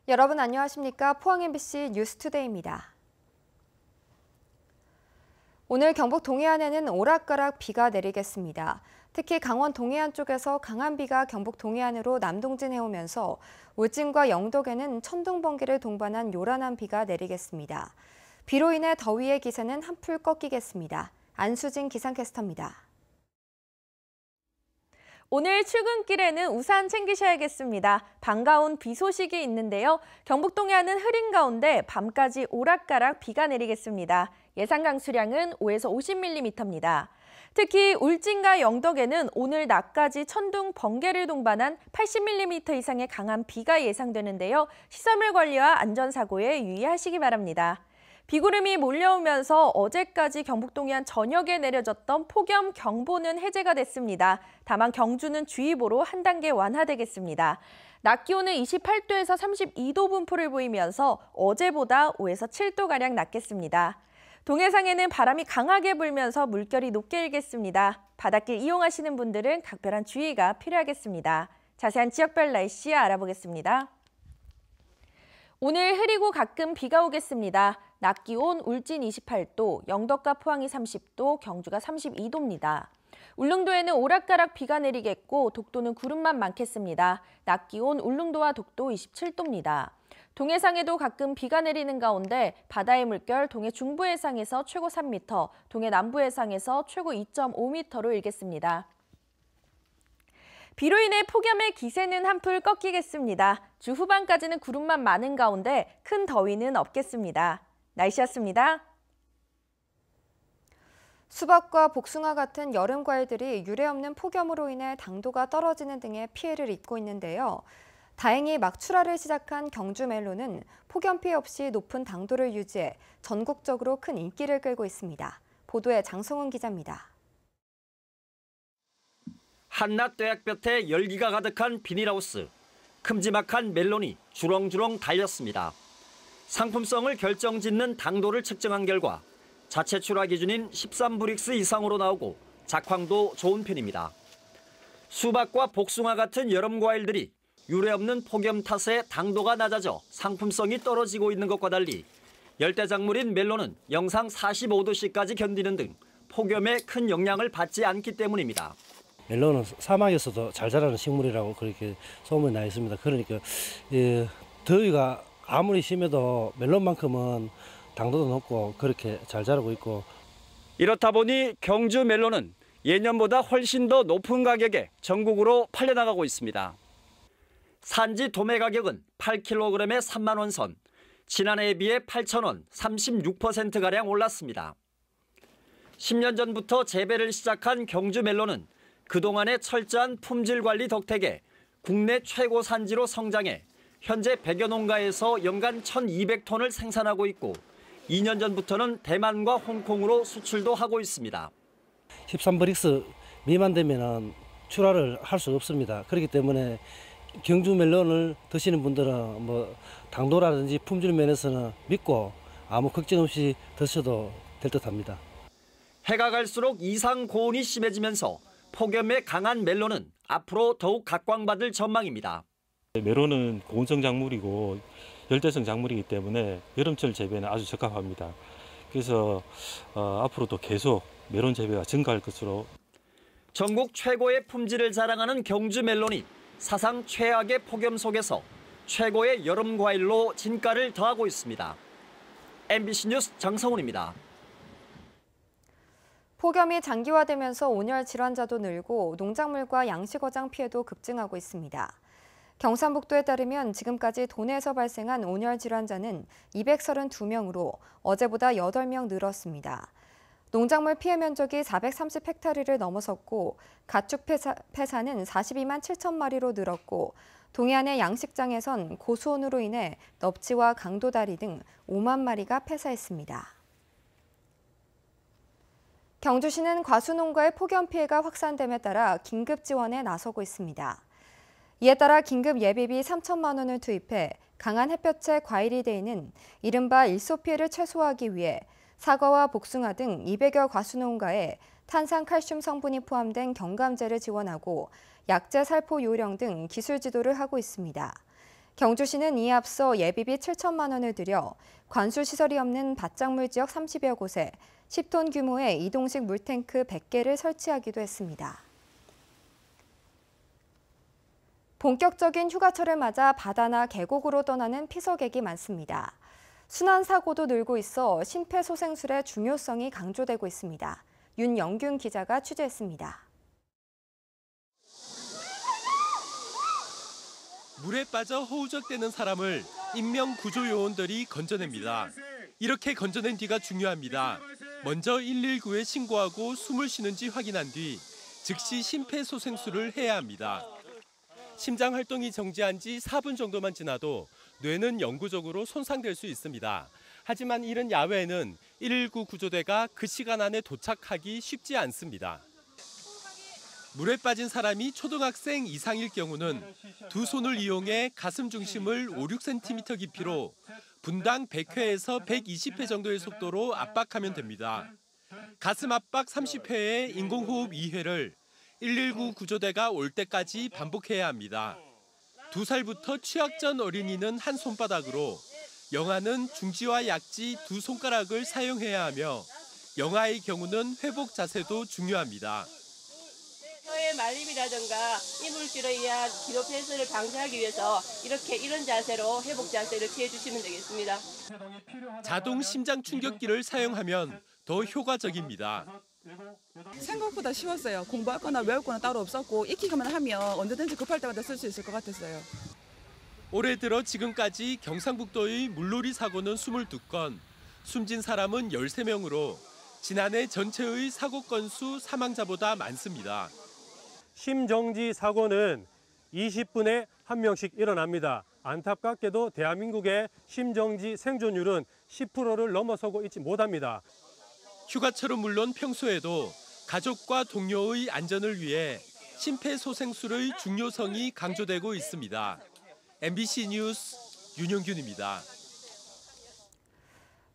여러분 안녕하십니까? 포항 MBC 뉴스투데이입니다. 오늘 경북 동해안에는 오락가락 비가 내리겠습니다. 특히 강원 동해안 쪽에서 강한 비가 경북 동해안으로 남동진해오면서 울진과 영덕에는 천둥, 번개를 동반한 요란한 비가 내리겠습니다. 비로 인해 더위의 기세는 한풀 꺾이겠습니다. 안수진 기상캐스터입니다. 오늘 출근길에는 우산 챙기셔야겠습니다. 반가운 비 소식이 있는데요. 경북 동해안은 흐린 가운데 밤까지 오락가락 비가 내리겠습니다. 예상 강수량은 5에서 50mm입니다. 특히 울진과 영덕에는 오늘 낮까지 천둥, 번개를 동반한 80mm 이상의 강한 비가 예상되는데요. 시설물 관리와 안전사고에 유의하시기 바랍니다. 비구름이 몰려오면서 어제까지 경북 동해안 전역에 내려졌던 폭염경보는 해제가 됐습니다. 다만 경주는 주의보로 한 단계 완화되겠습니다. 낮 기온은 28도에서 32도 분포를 보이면서 어제보다 5에서 7도가량 낮겠습니다. 동해상에는 바람이 강하게 불면서 물결이 높게 일겠습니다. 바닷길 이용하시는 분들은 각별한 주의가 필요하겠습니다. 자세한 지역별 날씨 알아보겠습니다. 오늘 흐리고 가끔 비가 오겠습니다. 낮 기온 울진 28도, 영덕과 포항이 30도, 경주가 32도입니다. 울릉도에는 오락가락 비가 내리겠고 독도는 구름만 많겠습니다. 낮 기온 울릉도와 독도 27도입니다. 동해상에도 가끔 비가 내리는 가운데 바다의 물결 동해 중부 해상에서 최고 3m, 동해 남부 해상에서 최고 2.5m로 일겠습니다. 비로 인해 폭염의 기세는 한풀 꺾이겠습니다. 주 후반까지는 구름만 많은 가운데 큰 더위는 없겠습니다. 날씨였습니다. 수박과 복숭아 같은 여름 과일들이 유례없는 폭염으로 인해 당도가 떨어지는 등의 피해를 입고 있는데요. 다행히 막 출하를 시작한 경주 멜론은 폭염 피해 없이 높은 당도를 유지해 전국적으로 큰 인기를 끌고 있습니다. 보도에 장성훈 기자입니다. 한낮 뙤약볕에 열기가 가득한 비닐하우스. 큼지막한 멜론이 주렁주렁 달렸습니다. 상품성을 결정짓는 당도를 측정한 결과 자체 출하 기준인 13브릭스 이상으로 나오고 작황도 좋은 편입니다. 수박과 복숭아 같은 여름 과일들이 유례없는 폭염 탓에 당도가 낮아져 상품성이 떨어지고 있는 것과 달리 열대작물인 멜론은 영상 45도씨까지 견디는 등 폭염에 큰 영향을 받지 않기 때문입니다. 멜론은 사막에서도 잘 자라는 식물이라고 그렇게 소문이 나 있습니다. 그러니까 더위가 아무리 심해도 멜론만큼은 당도도 높고 그렇게 잘 자라고 있고. 이렇다 보니 경주 멜론은 예년보다 훨씬 더 높은 가격에 전국으로 팔려나가고 있습니다. 산지 도매 가격은 8kg에 3만 원 선, 지난해에 비해 8,000원, 36%가량 올랐습니다. 10년 전부터 재배를 시작한 경주 멜론은 그동안의 철저한 품질 관리 덕택에 국내 최고 산지로 성장해 현재 100여 농가에서 연간 1,200톤을 생산하고 있고 2년 전부터는 대만과 홍콩으로 수출도 하고 있습니다. 13브릭스 미만 되면 출하를 할 수 없습니다. 그렇기 때문에 경주 멜론을 드시는 분들은 당도라든지 품질 면에서는 믿고 아무 걱정 없이 드셔도 될 듯합니다. 해가 갈수록 이상 고온이 심해지면서 폭염에 강한 멜론은 앞으로 더욱 각광받을 전망입니다. 멜론은 고온성 작물이고 열대성 작물이기 때문에 여름철 재배는 아주 적합합니다. 그래서 앞으로도 계속 멜론 재배가 증가할 것으로. 전국 최고의 품질을 자랑하는 경주 멜론이 사상 최악의 폭염 속에서 최고의 여름 과일로 진가를 더하고 있습니다. MBC 뉴스 장성훈입니다. 폭염이 장기화되면서 온열 질환자도 늘고 농작물과 양식어장 피해도 급증하고 있습니다. 경상북도에 따르면 지금까지 도내에서 발생한 온열 질환자는 232명으로 어제보다 8명 늘었습니다. 농작물 피해 면적이 430헥타르를 넘어섰고 가축 폐사는 42만 7천 마리로 늘었고 동해안의 양식장에선 고수온으로 인해 넙치와 강도다리 등 5만 마리가 폐사했습니다. 경주시는 과수농가의 폭염 피해가 확산됨에 따라 긴급 지원에 나서고 있습니다. 이에 따라 긴급 예비비 3천만 원을 투입해 강한 햇볕에 과일이 데이는 이른바 일소 피해를 최소화하기 위해 사과와 복숭아 등 200여 과수농가에 탄산칼슘 성분이 포함된 경감제를 지원하고 약재 살포 요령 등 기술 지도를 하고 있습니다. 경주시는 이에 앞서 예비비 7천만 원을 들여 관수시설이 없는 밭작물 지역 30여 곳에 10톤 규모의 이동식 물탱크 100개를 설치하기도 했습니다. 본격적인 휴가철을 맞아 바다나 계곡으로 떠나는 피서객이 많습니다. 순환사고도 늘고 있어 심폐소생술의 중요성이 강조되고 있습니다. 윤영균 기자가 취재했습니다. 물에 빠져 허우적대는 사람을 인명구조요원들이 건져냅니다. 이렇게 건져낸 뒤가 중요합니다. 먼저 119에 신고하고 숨을 쉬는지 확인한 뒤 즉시 심폐소생술을 해야 합니다. 심장 활동이 정지한 지 4분 정도만 지나도 뇌는 영구적으로 손상될 수 있습니다. 하지만 이런 야외에는 119 구조대가 그 시간 안에 도착하기 쉽지 않습니다. 물에 빠진 사람이 초등학생 이상일 경우는 두 손을 이용해 가슴 중심을 5, 6cm 깊이로 분당 100회에서 120회 정도의 속도로 압박하면 됩니다. 가슴 압박 30회에 인공호흡 2회를 119 구조대가 올 때까지 반복해야 합니다. 2살부터 취약전 어린이는 한 손바닥으로, 영아는 중지와 약지 두 손가락을 사용해야 하며 영아의 경우는 회복 자세도 중요합니다. 혀의 말림이라든가 이물질에 의한 기도 폐쇄를 방지하기 위해서 이런 자세로 회복 자세를 취해 주시면 되겠습니다. 자동 심장 충격기를 사용하면 더 효과적입니다. 생각보다 쉬웠어요. 공부할 거나 외울 거나 따로 없었고 익히기만 하면 언제든지 급할 때마다 쓸 수 있을 것 같았어요. 올해 들어 지금까지 경상북도의 물놀이 사고는 22건, 숨진 사람은 13명으로 지난해 전체의 사고 건수 사망자보다 많습니다. 심정지 사고는 20분에 1명씩 일어납니다. 안타깝게도 대한민국의 심정지 생존율은 10%를 넘어서고 있지 못합니다. 휴가철은 물론 평소에도 가족과 동료의 안전을 위해 심폐소생술의 중요성이 강조되고 있습니다. MBC 뉴스 윤영균입니다.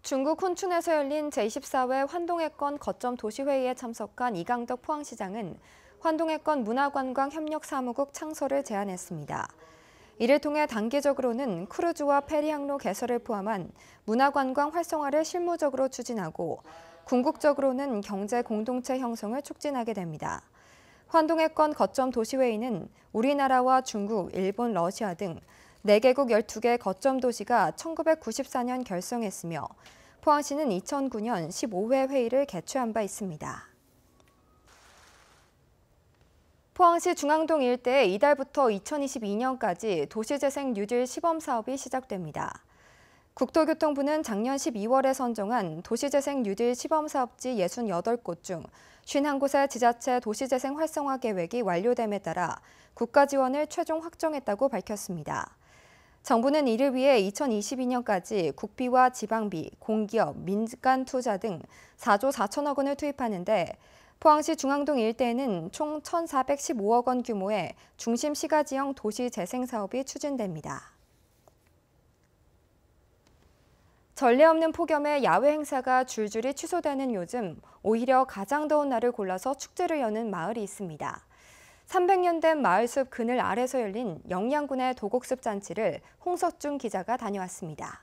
중국 훈춘에서 열린 제24회 환동해권 거점 도시회의에 참석한 이강덕 포항시장은 환동해권 문화관광협력사무국 창설을 제안했습니다. 이를 통해 단기적으로는 크루즈와 페리 항로 개설을 포함한 문화관광 활성화를 실무적으로 추진하고 궁극적으로는 경제 공동체 형성을 촉진하게 됩니다. 환동해권 거점 도시회의는 우리나라와 중국, 일본, 러시아 등 4개국 12개 거점 도시가 1994년 결성했으며 포항시는 2009년 15회 회의를 개최한 바 있습니다. 포항시 중앙동 일대에 이달부터 2022년까지 도시재생 뉴딜 시범사업이 시작됩니다. 국토교통부는 작년 12월에 선정한 도시재생 뉴딜 시범사업지 68곳 중 51곳의 지자체 도시재생 활성화 계획이 완료됨에 따라 국가 지원을 최종 확정했다고 밝혔습니다. 정부는 이를 위해 2022년까지 국비와 지방비, 공기업, 민간 투자 등 4조 4천억 원을 투입하는데 포항시 중앙동 일대에는 총 1,415억 원 규모의 중심 시가지형 도시 재생 사업이 추진됩니다. 전례 없는 폭염에 야외 행사가 줄줄이 취소되는 요즘 오히려 가장 더운 날을 골라서 축제를 여는 마을이 있습니다. 300년 된 마을숲 그늘 아래서 열린 영양군의 도곡습 잔치를 홍석준 기자가 다녀왔습니다.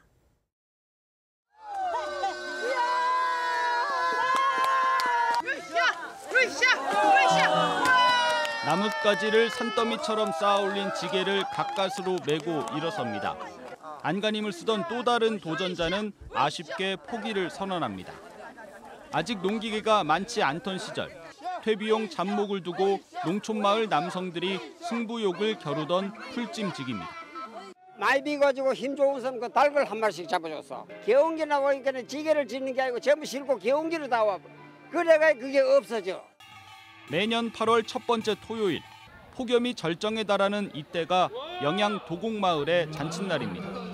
나뭇가지를 산더미처럼 쌓아올린 지게를 가까스로 메고 일어섭니다. 안간힘을 쓰던 또 다른 도전자는 아쉽게 포기를 선언합니다. 아직 농기계가 많지 않던 시절, 퇴비용 잡목을 두고 농촌마을 남성들이 승부욕을 겨루던 풀찜지기입니다. 많이 비가지고 힘 좋은 사람 그 닭을 한 마리씩 잡아줬어. 개운기 나오니까는 지게를 짓는 게 아니고 전부 싣고 개운기로 다 와. 그래가 그게 없어져. 매년 8월 첫 번째 토요일, 폭염이 절정에 달하는 이때가 영양 도곡마을의 잔칫날입니다.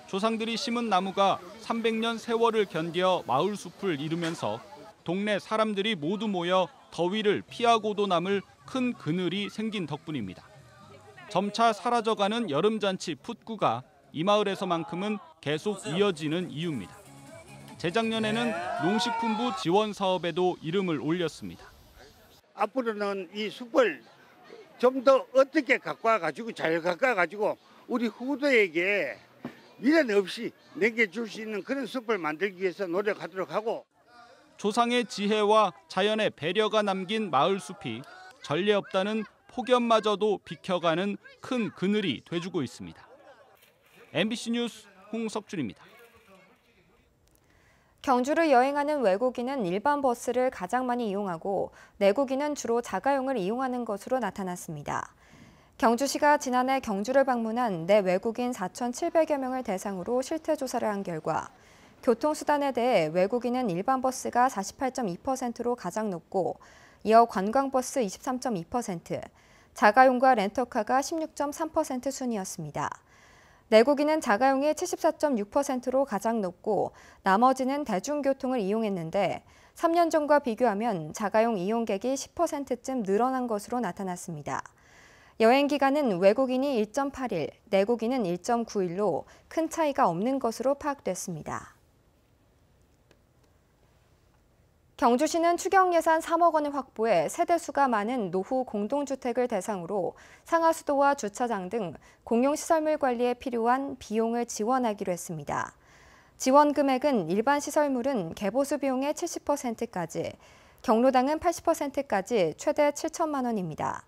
조상들이 심은 나무가 300년 세월을 견뎌 마을 숲을 이루면서 동네 사람들이 모두 모여 더위를 피하고도 남을 큰 그늘이 생긴 덕분입니다. 점차 사라져가는 여름잔치 풋구가 이 마을에서만큼은 계속 이어지는 이유입니다. 재작년에는 농식품부 지원 사업에도 이름을 올렸습니다. 앞으로는 이 숲을 좀 더 어떻게 가꿔가지고 잘 가꿔가지고 우리 후대에게 미련 없이 남겨줄 수 있는 그런 숲을 만들기 위해서 노력하도록 하고, 조상의 지혜와 자연의 배려가 남긴 마을 숲이 전례 없다는 폭염마저도 비켜가는 큰 그늘이 돼주고 있습니다. MBC 뉴스 홍석준입니다. 경주를 여행하는 외국인은 일반 버스를 가장 많이 이용하고 내국인은 주로 자가용을 이용하는 것으로 나타났습니다. 경주시가 지난해 경주를 방문한 내 외국인 4,700여 명을 대상으로 실태조사를 한 결과 교통수단에 대해 외국인은 일반 버스가 48.2%로 가장 높고 이어 관광버스 23.2%, 자가용과 렌터카가 16.3% 순이었습니다. 내국인은 자가용이 74.6%로 가장 높고 나머지는 대중교통을 이용했는데 3년 전과 비교하면 자가용 이용객이 10%쯤 늘어난 것으로 나타났습니다. 여행 기간은 외국인이 1.8일, 내국인은 1.9일로 큰 차이가 없는 것으로 파악됐습니다. 경주시는 추경 예산 3억 원을 확보해 세대수가 많은 노후 공동주택을 대상으로 상하수도와 주차장 등 공용시설물 관리에 필요한 비용을 지원하기로 했습니다. 지원 금액은 일반 시설물은 개보수 비용의 70%까지, 경로당은 80%까지 최대 7천만 원입니다.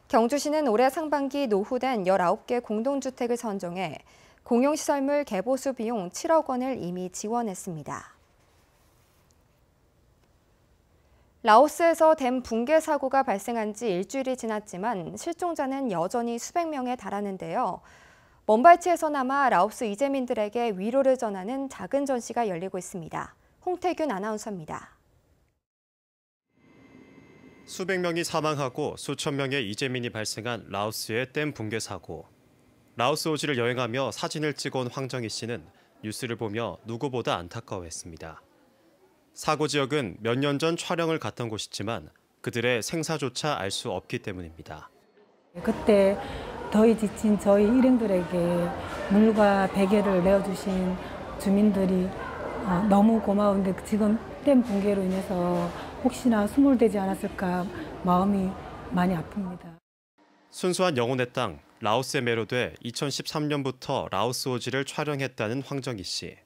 경주시는 올해 상반기 노후된 19개 공동주택을 선정해 공용시설물 개보수 비용 7억 원을 이미 지원했습니다. 라오스에서 댐 붕괴 사고가 발생한 지 일주일이 지났지만 실종자는 여전히 수백 명에 달하는데요. 먼발치에서나마 라오스 이재민들에게 위로를 전하는 작은 전시가 열리고 있습니다. 홍태균 아나운서입니다. 수백 명이 사망하고 수천 명의 이재민이 발생한 라오스의 댐 붕괴 사고. 라오스 오지를 여행하며 사진을 찍어온 황정희 씨는 뉴스를 보며 누구보다 안타까워했습니다. 사고 지역은 몇 년 전 촬영을 갔던 곳이지만 그들의 생사조차 알 수 없기 때문입니다. 그때 더위 지친 저희 일행들에게 물과 베개를 내어주신 주민들이 너무 고마운데 지금 댐 붕괴로 인해서 혹시나 수몰되지 않았을까 마음이 많이 아픕니다. 순수한 영혼의 땅 라오스에 매료돼 2013년부터 라오스 오지를 촬영했다는 황정희 씨.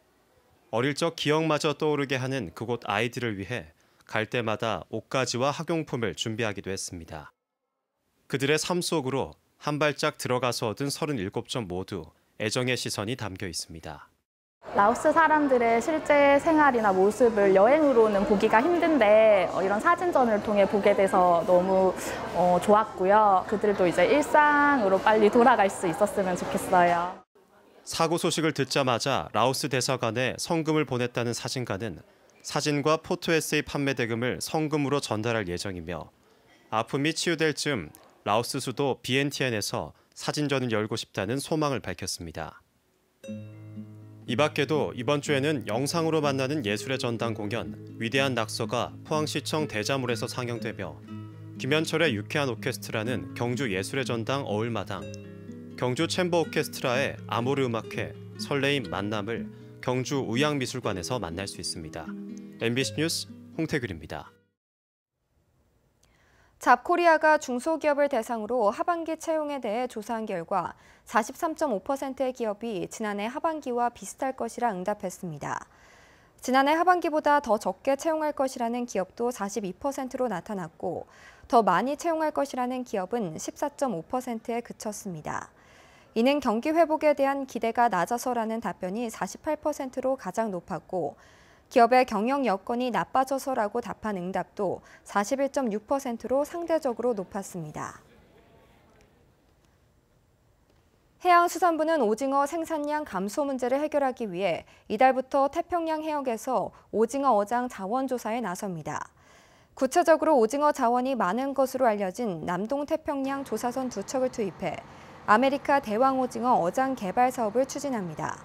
어릴 적 기억마저 떠오르게 하는 그곳 아이들을 위해 갈 때마다 옷가지와 학용품을 준비하기도 했습니다. 그들의 삶 속으로 한 발짝 들어가서 얻은 37점 모두 애정의 시선이 담겨 있습니다. 라오스 사람들의 실제 생활이나 모습을 여행으로는 보기가 힘든데 이런 사진전을 통해 보게 돼서 너무 좋았고요. 그들도 이제 일상으로 빨리 돌아갈 수 있었으면 좋겠어요. 사고 소식을 듣자마자 라오스 대사관에 성금을 보냈다는 사진가는 사진과 포토 에세이 판매 대금을 성금으로 전달할 예정이며 아픔이 치유될 즈음 라오스 수도 비엔티엔에서 사진전을 열고 싶다는 소망을 밝혔습니다. 이 밖에도 이번 주에는 영상으로 만나는 예술의 전당 공연 위대한 낙서가 포항시청 대자물에서 상영되며 김현철의 유쾌한 오케스트라는 경주 예술의 전당 어울마당, 경주 챔버 오케스트라의 아모르 음악회 설레임 만남을 경주 우양미술관에서 만날 수 있습니다. MBC 뉴스 홍태균입니다. 잡코리아가 중소기업을 대상으로 하반기 채용에 대해 조사한 결과 43.5%의 기업이 지난해 하반기와 비슷할 것이라 응답했습니다. 지난해 하반기보다 더 적게 채용할 것이라는 기업도 42%로 나타났고 더 많이 채용할 것이라는 기업은 14.5%에 그쳤습니다. 이는 경기 회복에 대한 기대가 낮아서라는 답변이 48%로 가장 높았고 기업의 경영 여건이 나빠져서라고 답한 응답도 41.6%로 상대적으로 높았습니다. 해양수산부는 오징어 생산량 감소 문제를 해결하기 위해 이달부터 태평양 해역에서 오징어 어장 자원 조사에 나섭니다. 구체적으로 오징어 자원이 많은 것으로 알려진 남동태평양 조사선 2척을 투입해 아메리카 대왕 오징어 어장 개발 사업을 추진합니다.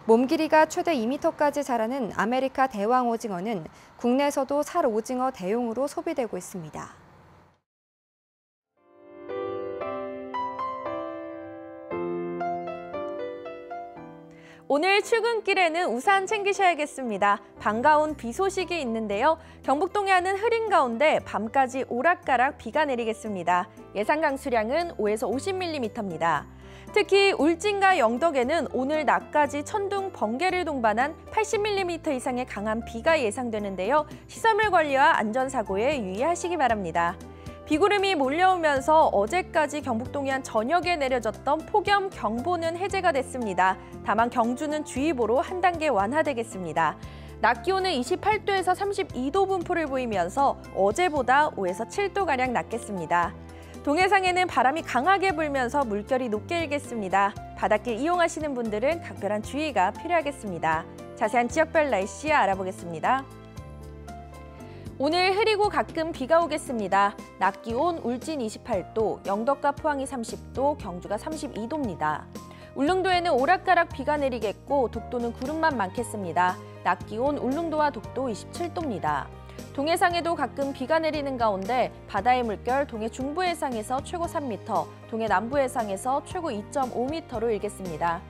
몸 길이가 최대 2m까지 자라는 아메리카 대왕 오징어는 국내에서도 살 오징어 대용으로 소비되고 있습니다. 오늘 출근길에는 우산 챙기셔야겠습니다. 반가운 비 소식이 있는데요. 경북 동해안은 흐린 가운데 밤까지 오락가락 비가 내리겠습니다. 예상 강수량은 5에서 50mm입니다. 특히 울진과 영덕에는 오늘 낮까지 천둥, 번개를 동반한 80mm 이상의 강한 비가 예상되는데요. 시설물 관리와 안전사고에 유의하시기 바랍니다. 비구름이 몰려오면서 어제까지 경북 동해안 전역에 내려졌던 폭염 경보는 해제가 됐습니다. 다만 경주는 주의보로 한 단계 완화되겠습니다. 낮 기온은 28도에서 32도 분포를 보이면서 어제보다 5에서 7도가량 낮겠습니다. 동해상에는 바람이 강하게 불면서 물결이 높게 일겠습니다. 바닷길 이용하시는 분들은 각별한 주의가 필요하겠습니다. 자세한 지역별 날씨 알아보겠습니다. 오늘 흐리고 가끔 비가 오겠습니다. 낮 기온 울진 28도, 영덕과 포항이 30도, 경주가 32도입니다. 울릉도에는 오락가락 비가 내리겠고 독도는 구름만 많겠습니다. 낮 기온 울릉도와 독도 27도입니다. 동해상에도 가끔 비가 내리는 가운데 바다의 물결 동해 중부 해상에서 최고 3m, 동해 남부 해상에서 최고 2.5m로 일겠습니다.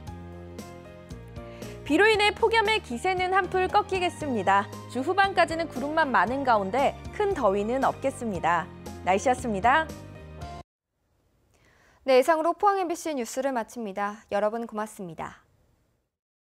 비로 인해 폭염의 기세는 한풀 꺾이겠습니다. 주 후반까지는 구름만 많은 가운데 큰 더위는 없겠습니다. 날씨였습니다. 네, 이상으로 포항 MBC 뉴스를 마칩니다. 여러분 고맙습니다.